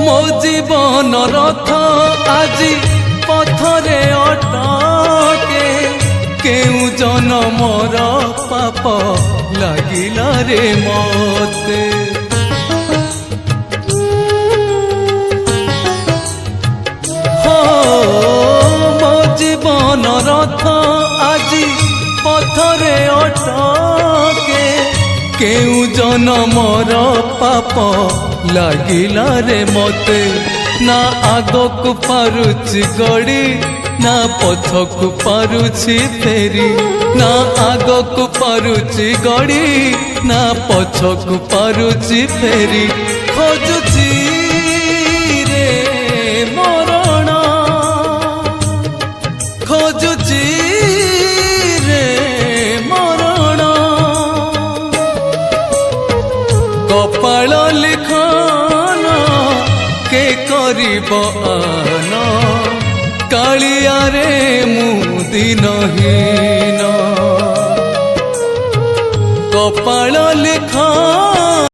ମୋ ଜୀବନ ରଥ ଆଜି ପଥରେ ଅଟକେ କେଉଁ ଜନମର ପାପ ଲାଗିଲା ରେ ମତେ ମୋ ଜୀବନ ରଥ ଆଜି ପଥରେ ଅଟକେ କେଉଁ ଜନମର ପାପ ଲାଗିଲା ରେ ମତେ ନା ଆଗକୁ ପାରୁଛି ଗଡ଼ି ନା ପଛକୁ ପାରୁଛି ଫେରି ନା ଆଗକୁ ପାରୁଛି ଗଡ଼ି ନା ପଛକୁ ପାରୁଛି ଫେରି ଖୋଜୁଛି ରେ ମରଣ ଖୋଜୁଛି ରେ ମରଣ କପାଳ ଲିଖନ କେ କରିବ ଆନ କାଳିଆରେ ମୁଁ ଦିନହୀନ କପାଳ ଲିଖନ